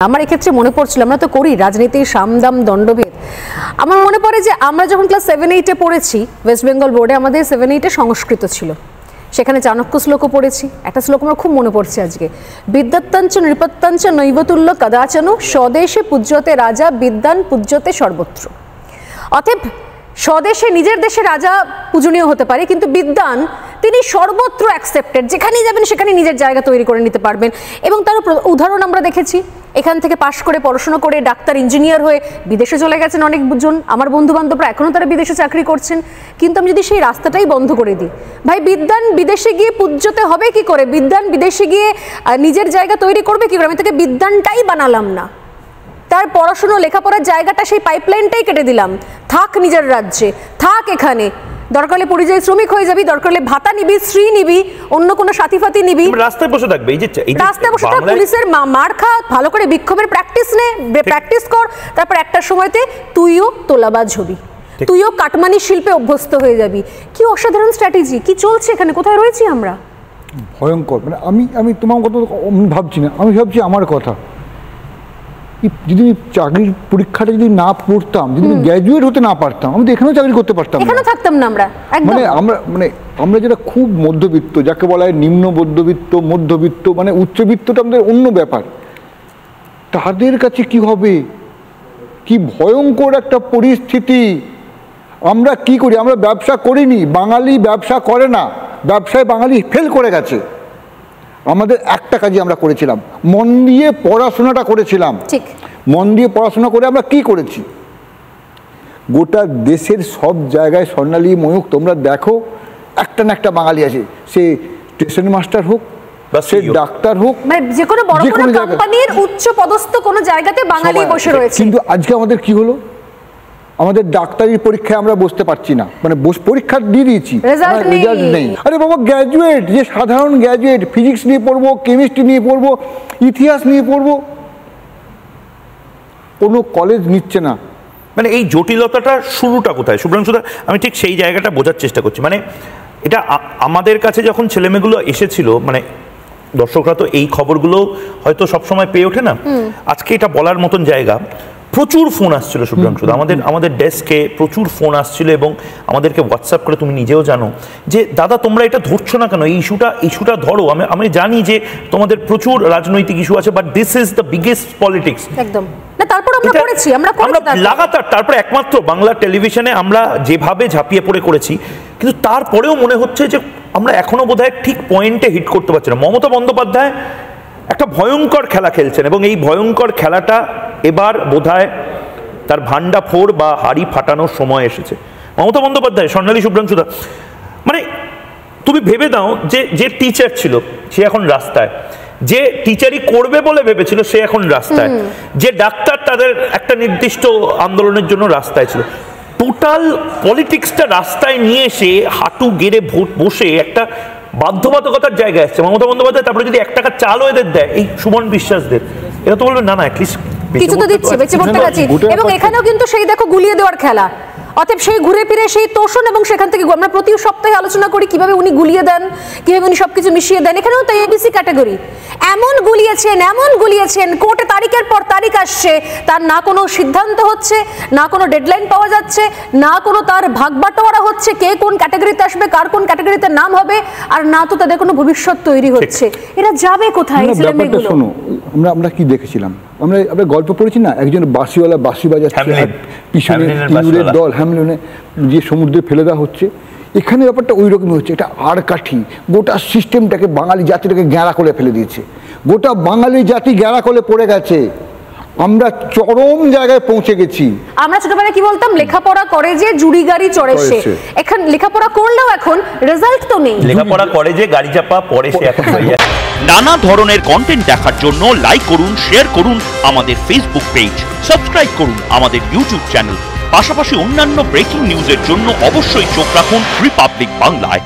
আমার এক্ষেত্রে মনে পড়ছিল, আমরা তো করি রাজনীতির সামদাম দণ্ডভেদ। আমার মনে পড়ে যে আমরা যখন ক্লাস 7-8-এ পড়েছি ওয়েস্ট বেঙ্গল বোর্ডে, আমাদের 7-8-এ সংস্কৃত ছিল, সেখানে চাণক্য শ্লোকও পড়েছি। একটা শ্লোক আমার খুব মনে পড়ছে আজকে, বিদ্যাত্তাঞ্চ নৃপত্যাঞ্চ নৈবতুল্য কদাচন স্বদেশে পূজ্যতে রাজা বিদ্যান পূজ্যতে সর্বত্র। অতএব স্বদেশে নিজের দেশে রাজা পূজনীয় হতে পারে, কিন্তু বিদ্যান তিনি সর্বত্র অ্যাকসেপ্টেড, যেখানেই যাবেন সেখানে নিজের জায়গা তৈরি করে নিতে পারবেন। এবং তার উদাহরণ আমরা দেখেছি, এখান থেকে পাশ করে পড়াশোনা করে ডাক্তার ইঞ্জিনিয়ার হয়ে বিদেশে চলে গেছেন অনেকজন, আমার বন্ধু বান্ধবরা এখনও তারা বিদেশে চাকরি করছেন। কিন্তু আমি যদি সেই রাস্তাটাই বন্ধ করে দিই, ভাই বিদ্যান বিদেশে গিয়ে পূজ্যতে হবে কি করে, বিদ্যান বিদেশে গিয়ে নিজের জায়গা তৈরি করবে কি করে, আমি তাকে বিদ্যানটাই বানালাম না, তার পড়াশুনো লেখাপড়ার জায়গাটা সেই পাইপলাইনটাই কেটে দিলাম, থাক নিজের রাজ্যে, থাক এখানে, দরকার হলে পরিযায়ী শ্রমিক হয়ে যাবি, দরকার হলে ভাতা নিবি, শ্রী নিবি, অন্য কোনো সাথী ফাতি নিবি, রাস্তায় বসে থাকবে, এই যে রাস্তায় বসে থাক, পুলিশের মার খা, ভালো করে বিক্ষোভের প্র্যাকটিস নে, প্র্যাকটিস কর, তারপর একটা সময়তে তুইও তোলাবাজ হবি, তুইও কাটমানি শিল্পে অভ্যস্ত হয়ে যাবি। কি অসাধারণ স্ট্র্যাটেজি, কি চলছে এখানে, কোথায় রয়েছি আমরা? ভয়ঙ্কর। মানে আমি তোমার কথা ভাবছি না, আমি ভাবছি আমার কথা, যদি চাকরির পরীক্ষাটা যদি না পড়তাম, যদি গ্র্যাজুয়েট হতে না পারতাম, আমি তো এখানেও চাকরি করতে পারতাম, এখানেও থাকতাম না আমরা। আমরা যেটা খুব মধ্যবিত্ত, যাকে বলা হয় নিম্ন মধ্যবিত্ত, মধ্যবিত্ত, মানে উচ্চবিত্তটা আমাদের অন্য ব্যাপার, তাদের কাছে কি হবে, কি ভয়ঙ্কর একটা পরিস্থিতি। আমরা কি করি, আমরা ব্যবসা করিনি, বাঙালি ব্যবসা করে না, ব্যবসায় বাঙালি ফেল করে গেছে। আমাদের একটা কাজই আমরা করেছিলাম, মন দিয়ে পড়াশোনাটা করেছিলাম। ঠিক, মন দিয়ে পড়াশোনা করে আমরা কি করেছি, গোটা দেশের সব জায়গায় স্বর্ণালী ময়ূক তোমরা দেখো, একটা না একটা বাঙালি আছে, সে স্টেশন মাস্টার হোক, সে ডাক্তার হোক, মানে যে কোনো বড় বড় কোম্পানির উচ্চ পদস্থ কোনো জায়গাতে বাঙালি বসে রয়েছে। কিন্তু আজকে আমাদের কি হলো, আমাদের ডাক্তারির পরীক্ষায় আমরা বসতে পারছি না, মানে পরীক্ষা দিয়ে দিয়েছি, রেজাল্ট নেই। আরে বাবা, গ্র্যাজুয়েট, যে সাধারণ গ্র্যাজুয়েট, ফিজিক্স নিয়ে পড়বো, কেমিস্ট্রি নিয়ে পড়বো, ইতিহাস নিয়ে পড়বো, কোনো কলেজ নিচ্ছে না। মানে এই জটিলতাটা শুরুটা কোথায় শুভ্রাংশুদা, আমি ঠিক সেই জায়গাটা বোঝার চেষ্টা করছি। মানে এটা আমাদের কাছে যখন ছেলেমেয়েগুলো এসেছিল, মানে দর্শকরা তো এই খবরগুলো হয়তো সবসময় পেয়ে ওঠে না, আজকে এটা বলার মতন জায়গা। প্রচুর ফোন আসছিল শুভ্রাংশুদা, আমাদের ডেস্কে প্রচুর ফোন আসছিল, এবং আমাদেরকে হোয়াটসঅ্যাপ করে, তুমি নিজেও জানো যে দাদা তোমরা এটা ধরছো না কেন, এই ইস্যুটা ধরো। আমি জানি যে তোমাদের প্রচুর রাজনৈতিক ইস্যু আছে, but this is the biggest politics. একদম না, তারপর আমরা করেছি, আমরা লাগাতার, তারপর একমাত্র বাংলা টেলিভিশনে আমরা যেভাবে ঝাঁপিয়ে পড়ে করেছি, কিন্তু তারপরেও মনে হচ্ছে যে আমরা এখনো বোধহয় ঠিক পয়েন্টে হিট করতে পারছি না। মমতা বন্দ্যোপাধ্যায় একটা ভয়ঙ্কর খেলা খেলছেন, এবং এই ভয়ঙ্কর খেলাটা এবার বোধহয় তার ভান্ডা ফোড় বা হাড়ি ফাটানোর সময় এসেছে। মমতা বন্দ্যোপাধ্যায়, স্বর্ণালী শুভ্রাংশুদা, মানে তুমি ভেবে দাও যে টিচার ছিল সে এখন রাস্তায়, যে টিচারই করবে বলে ভেবেছিল সে এখন রাস্তায়, যে ডাক্তার তাদের একটা নির্দিষ্ট আন্দোলনের জন্য রাস্তায় ছিল, টোটাল পলিটিক্সটা রাস্তায় নিয়ে এসে হাঁটু গেড়ে বসে একটা বাধ্যবাধকতার জায়গায় আসছে মমতা বন্দ্যোপাধ্যায়। তারপরে যদি 1 টাকা চালও এদের দেয়, এই সুমন বিশ্বাসদের, এরা তো বলবে না অ্যাটলিস্ট কিছু তো দিচ্ছে, বেঁচে পড়তে পারছি। এবং এখানেও কিন্তু সেই দেখো গুলিয়ে দেওয়ার খেলা, অতএব সেই ঘুরে ফিরে সেই তোষণ, এবং সেখান থেকে আমরা প্রতি সপ্তাহে আলোচনা করি কিভাবে উনি গুলিয়ে দেন, কিভাবে উনি সবকিছু মিশিয়ে দেন। এখানেও তাই এবিসি ক্যাটাগরি, এমন গুলিয়েছেন, কোর্টে তারিখের পর তারিখ আসছে, তার না কোনো সিদ্ধান্ত হচ্ছে, না কোনো ডেডলাইন পাওয়া যাচ্ছে, না কোনো তার ভাগ বাটোয়ারা হচ্ছে, কে কোন ক্যাটাগরিতে আসবে, কার কোন ক্যাটাগরিতে নাম হবে, আর না তো তাদের কোনো ভবিষ্যৎ তৈরি হচ্ছে। এরা যাবে কোথায়? শোনো, আমরা কি দেখেছিলাম, আমরা গল্প পড়েছি না, একজন বাঁশিওয়ালা বাঁশি বাজাচ্ছে, পিছনে ইউরের দল হ্যামলিনে যে সমুদ্রে ফেলে দেওয়া হচ্ছে। এখানে ব্যাপারটা ওই রকমই হচ্ছে, এটা আর কাঠি, গোটা সিস্টেমটাকে বাঙালি জাতিটাকে গ্যাঁড়া করে ফেলে দিয়েছে, গোটা বাঙালি জাতি গ্যাঁড়া করে পড়ে গেছে, আমরা চরম জায়গায় পৌঁছে গেছি। আমরা ছোটবেলায় কি বলতাম, লেখাপড়া করে যে জুড়ি গাড়ি চড়ে সে, এখন লেখাপড়া করলেও এখন রেজাল্ট তো নেই, লেখাপড়া করে যে গাড়ি চাপা পড়ে সে এখন হয়ে যায়। নানা ধরনের কন্টেন্ট দেখার জন্য লাইক করুন, শেয়ার করুন আমাদের ফেসবুক পেজ, সাবস্ক্রাইব করুন আমাদের ইউটিউব চ্যানেল, পাশাপাশি অন্যান্য ব্রেকিং নিউজের জন্য অবশ্যই চোখ রাখুন রিপাবলিক বাংলায়।